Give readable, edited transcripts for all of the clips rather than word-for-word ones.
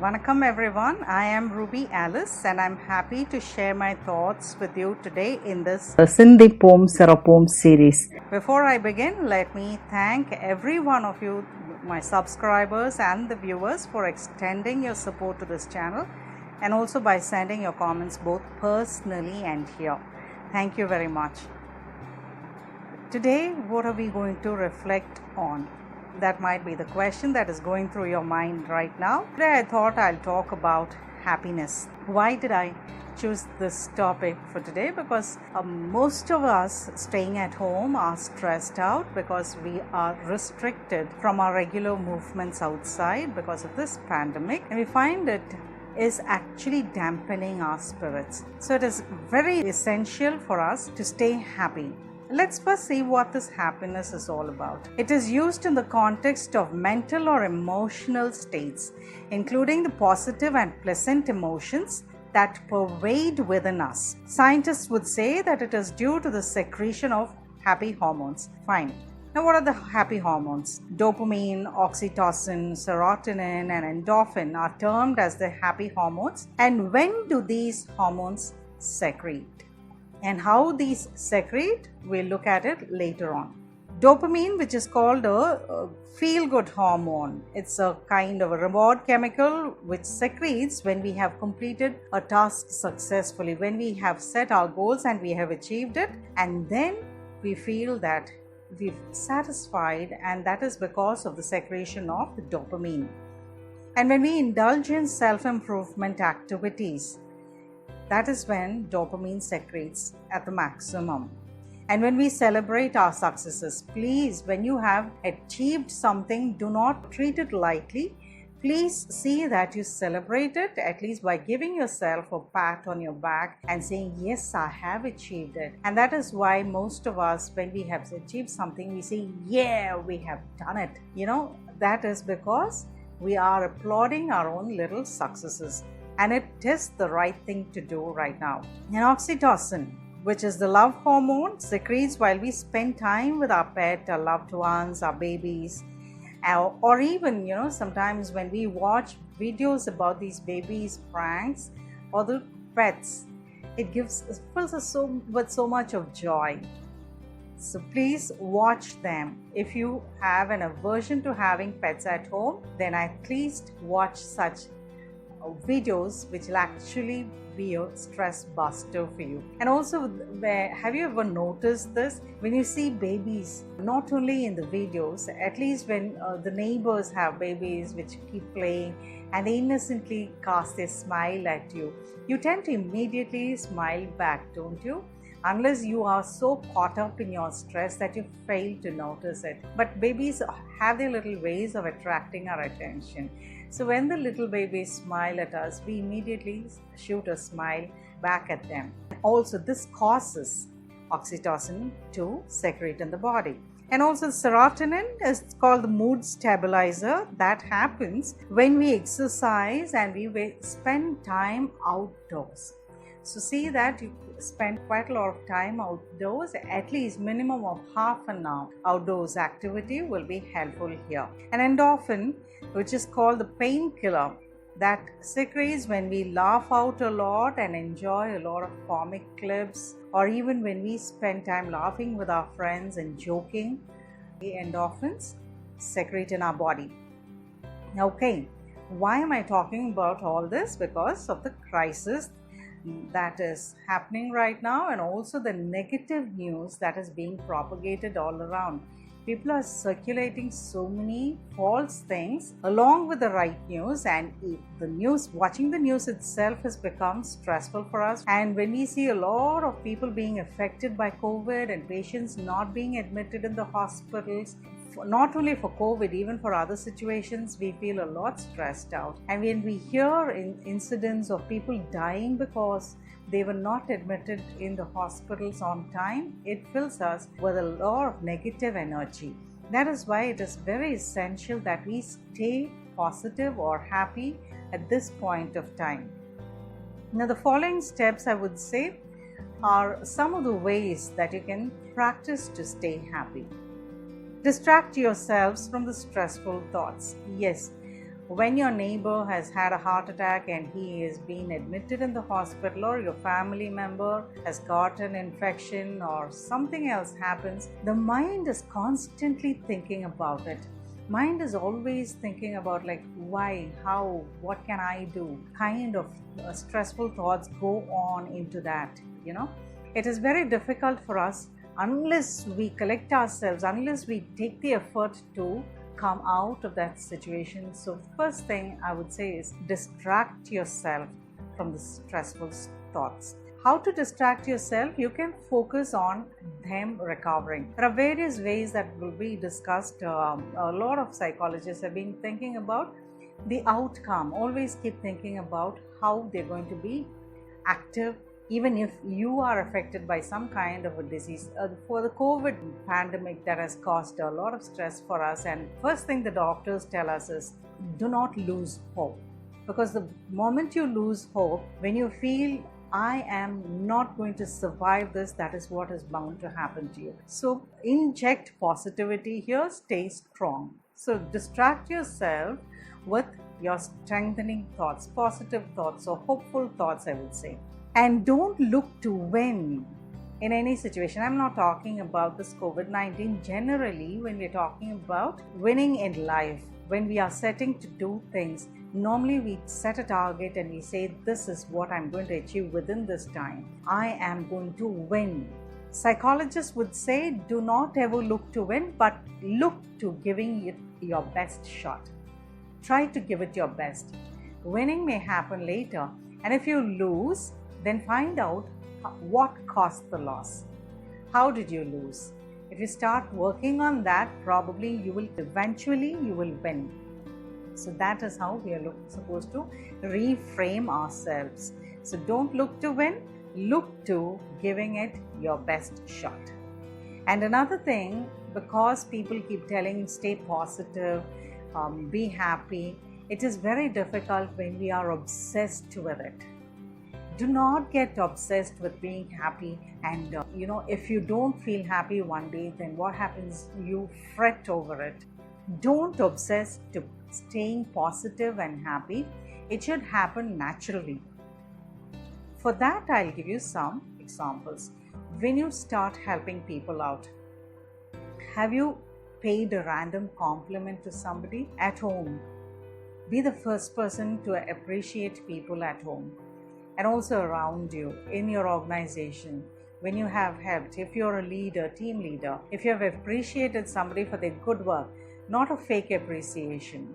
Vanakkam everyone, I am Ruby Alice and I'm happy to share my thoughts with you today in this Sindhi Poems Poem series. Before I begin, let me thank every one of you, my subscribers and the viewers, for extending your support to this channel and also by sending your comments both personally and here. Thank you very much. Today, what are we going to reflect on? That might be the question that is going through your mind right now. Today I thought I'll talk about happiness. Why did I choose this topic for today? Because most of us staying at home are stressed out because we are restricted from our regular movements outside because of this pandemic, and we find it is actually dampening our spirits. So it is very essential for us to stay happy. Let's first see what this happiness is all about. It is used in the context of mental or emotional states, including the positive and pleasant emotions that pervade within us. Scientists would say that it is due to the secretion of happy hormones. Fine. Now, what are the happy hormones? Dopamine, oxytocin, serotonin, and endorphin are termed as the happy hormones. And when do these hormones secrete? And how these secrete, we'll look at it later on. Dopamine, which is called a feel-good hormone, it's a kind of a reward chemical which secretes when we have completed a task successfully, when we have set our goals and we have achieved it, and then we feel that we've satisfied, and that is because of the secretion of the dopamine. And when we indulge in self-improvement activities, that is when dopamine secretes at the maximum. And when we celebrate our successes, please, when you have achieved something, do not treat it lightly. Please see that you celebrate it at least by giving yourself a pat on your back and saying, yes, I have achieved it. And that is why most of us, when we have achieved something, we say, yeah, we have done it. That is because we are applauding our own little successes. And it is the right thing to do right now. And oxytocin, which is the love hormone, secretes while we spend time with our pet, our loved ones, our babies, or even, sometimes when we watch videos about these babies' pranks or the pets, it fills us with so much of joy. So please watch them. If you have an aversion to having pets at home, then at least watch such videos which will actually be a stress buster for you. And also, have you ever noticed this? When you see babies, not only in the videos, at least when the neighbors have babies which keep playing and they innocently cast a smile at you, you tend to immediately smile back, don't you? Unless you are so caught up in your stress that you fail to notice it. But babies have their little ways of attracting our attention. So when the little babies smile at us, we immediately shoot a smile back at them. Also, this causes oxytocin to secrete in the body. And also, serotonin is called the mood stabilizer. That happens when we exercise and we spend time outdoors. So see that you spend quite a lot of time outdoors, at least minimum of half an hour outdoors activity will be helpful here. And endorphin, which is called the painkiller, that secretes when we laugh out a lot and enjoy a lot of comic clips, or even when we spend time laughing with our friends and joking. The endorphins secrete in our body. Okay, why am I talking about all this? Because of the crisis that is happening right now, and also the negative news that is being propagated all around. People are circulating so many false things along with the right news, and watching the news itself has become stressful for us. And when we see a lot of people being affected by COVID and patients not being admitted in the hospitals, not only for COVID, even for other situations, we feel a lot stressed out. And when we hear incidents of people dying because they were not admitted in the hospitals on time, it fills us with a lot of negative energy. That is why it is very essential that we stay positive or happy at this point of time. Now, the following steps, I would say, are some of the ways that you can practice to stay happy. Distract yourselves from the stressful thoughts. Yes, When your neighbor has had a heart attack and he is being admitted in the hospital, or your family member has got an infection or something else happens, the mind is constantly thinking about it. Mind is always thinking about like why, how, what can I do? Kind of stressful thoughts go on into that, It is very difficult for us unless we collect ourselves, unless we take the effort to come out of that situation. So first thing I would say is distract yourself from the stressful thoughts. How to distract yourself? You can focus on them recovering. There are various ways that will be discussed. A lot of psychologists have been thinking about the outcome. Always keep thinking about how they're going to be active even if you are affected by some kind of a disease. For the COVID pandemic, that has caused a lot of stress for us, and first thing the doctors tell us is do not lose hope, because the moment you lose hope, when you feel I am not going to survive this, that is what is bound to happen to you. So inject positivity here, stay strong. So distract yourself with your strengthening thoughts, positive thoughts, or hopeful thoughts, I would say. And don't look to win in any situation. I'm not talking about this COVID-19. Generally, when we're talking about winning in life, when we are setting to do things, normally we set a target and we say, this is what I'm going to achieve within this time. I am going to win. Psychologists would say, do not ever look to win, but look to giving it your best shot. Try to give it your best. Winning may happen later, and if you lose, then find out what caused the loss. How did you lose? If you start working on that, probably you will win. So that is how we are supposed to reframe ourselves. So don't look to win, look to giving it your best shot. And another thing, because people keep telling stay positive, be happy, it is very difficult when we are obsessed with it. Do not get obsessed with being happy, and if you don't feel happy one day, then what happens? You fret over it. Don't obsess to staying positive and happy. It should happen naturally. For that, I'll give you some examples. When you start helping people out, have you paid a random compliment to somebody at home? Be the first person to appreciate people at home. And also around you, in your organization, when you have helped, if you're a leader, team leader, if you have appreciated somebody for their good work, not a fake appreciation,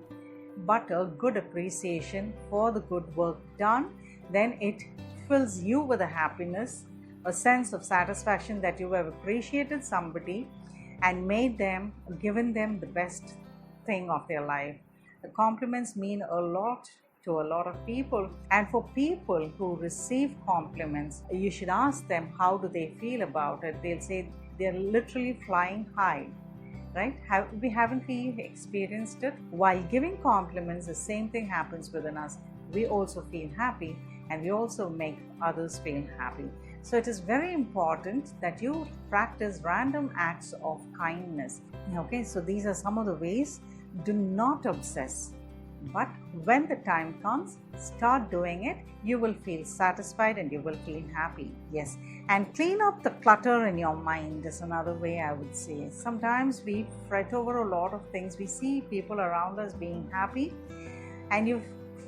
but a good appreciation for the good work done, then it fills you with a happiness, a sense of satisfaction that you have appreciated somebody and given them the best thing of their life. The compliments mean a lot to a lot of people, and for people who receive compliments, you should ask them how do they feel about it. They'll say they're literally flying high, right? Haven't we experienced it? While giving compliments, the same thing happens within us. We also feel happy, and we also make others feel happy. So it is very important that you practice random acts of kindness. Okay, so these are some of the ways. Do not obsess. But when the time comes, start doing it. You will feel satisfied and you will feel happy. Yes. And clean up the clutter in your mind is another way I would say. Sometimes we fret over a lot of things. We see people around us being happy, and you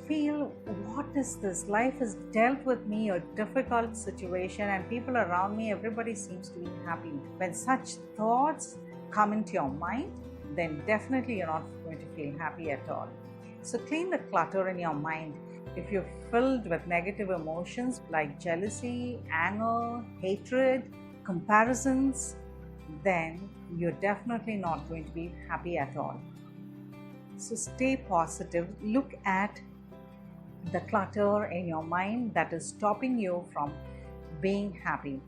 feel, what is this? Life has dealt with me a difficult situation, and people around me, everybody seems to be happy. When such thoughts come into your mind, then definitely you're not going to feel happy at all. So clean the clutter in your mind. If you're filled with negative emotions like jealousy, anger, hatred, comparisons, then you're definitely not going to be happy at all. So stay positive. Look at the clutter in your mind that is stopping you from being happy.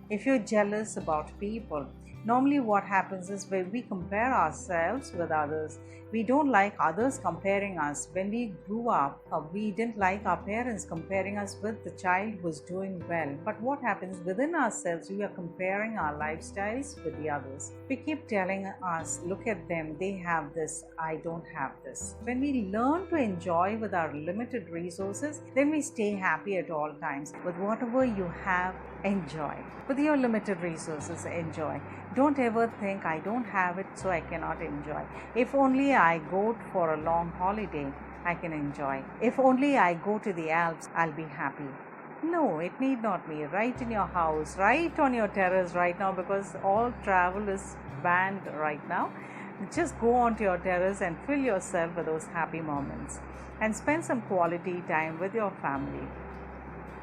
If you're jealous about people, Normally what happens is when we compare ourselves with others, we don't like others comparing us. When we grew up, we didn't like our parents comparing us with the child who was doing well. But what happens within ourselves, we are comparing our lifestyles with the others. We keep telling us, look at them, they have this, I don't have this. When we learn to enjoy with our limited resources, then we stay happy at all times. With whatever you have, enjoy. With your limited resources, enjoy. Don't ever think, I don't have it, so I cannot enjoy. If only I go for a long holiday, I can enjoy. If only I go to the Alps, I'll be happy. No, it need not be. Right in your house, right on your terrace right now, because all travel is banned right now. Just go onto your terrace and fill yourself with those happy moments and spend some quality time with your family.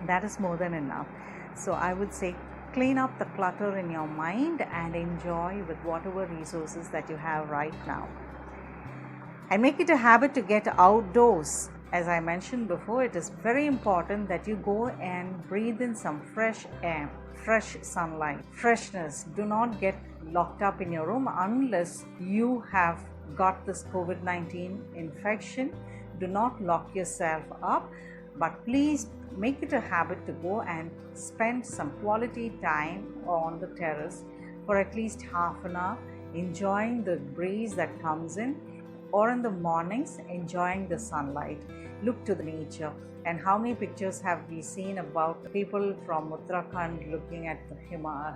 That is more than enough. So I would say clean up the clutter in your mind and enjoy with whatever resources that you have right now. And make it a habit to get outdoors. As I mentioned before, it is very important that you go and breathe in some fresh air, fresh sunlight, freshness. Do not get locked up in your room unless you have got this COVID-19 infection. Do not lock yourself up, but please make it a habit to go and spend some quality time on the terrace for at least half an hour, enjoying the breeze that comes in, or in the mornings enjoying the sunlight. Look to the nature. And how many pictures have we seen about people from Uttarakhand looking at the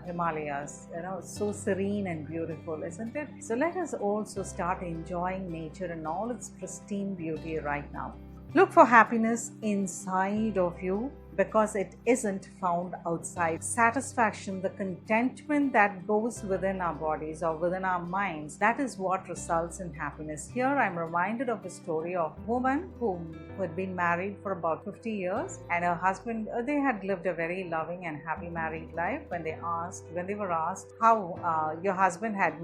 Himalayas? So serene and beautiful, isn't it? So let us also start enjoying nature in all its pristine beauty right now. Look for happiness inside of you, because it isn't found outside. Satisfaction, the contentment that goes within our bodies or within our minds, that is what results in happiness. Here I'm reminded of a story of a woman who had been married for about 50 years, and her husband, they had lived a very loving and happy married life. When they were asked how your husband had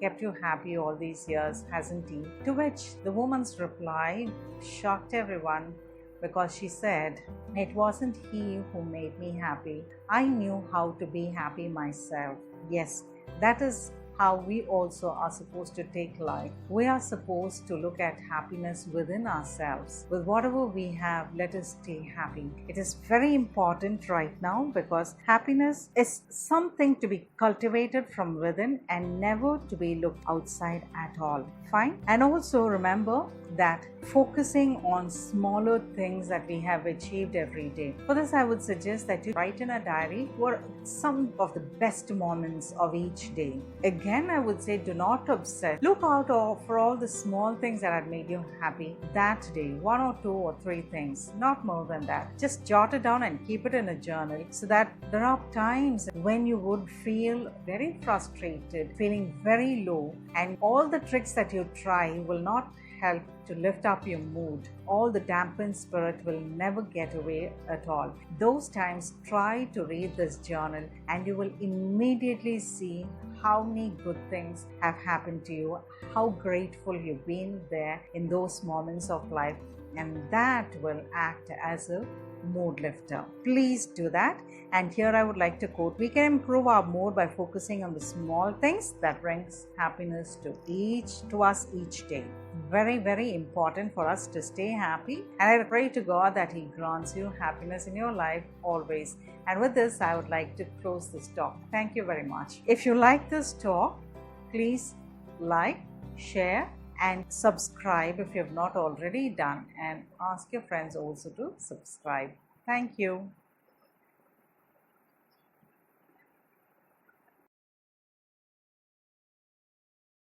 kept you happy all these years, hasn't he? To which the woman's reply shocked everyone, because she said, it wasn't he who made me happy. I knew how to be happy myself. Yes, that is how we also are supposed to take life. We are supposed to look at happiness within ourselves. With whatever we have, let us stay happy. It is very important right now, because happiness is something to be cultivated from within and never to be looked outside at all. Fine? And also remember that focusing on smaller things that we have achieved every day. For this, I would suggest that you write in a diary what some of the best moments of each day. Again, I would say do not obsess. Look out for all the small things that have made you happy that day. 1 or 2 or 3 things, not more than that. Just jot it down and keep it in a journal, so that there are times when you would feel very frustrated, feeling very low, and all the tricks that you try will not help to lift up your mood. All the dampened spirit will never get away at all. Those times, try to read this journal and you will immediately see how many good things have happened to you, how grateful you've been there in those moments of life, and that will act as a mood lifter. Please do that. And here I would like to quote, we can improve our mood by focusing on the small things that brings happiness to us each day. Very, very important for us to stay happy. And I pray to God that He grants you happiness in your life always. And with this, I would like to close this talk. Thank you very much. If you like this talk, please like, share, and subscribe if you have not already done, and ask your friends also to subscribe. Thank you.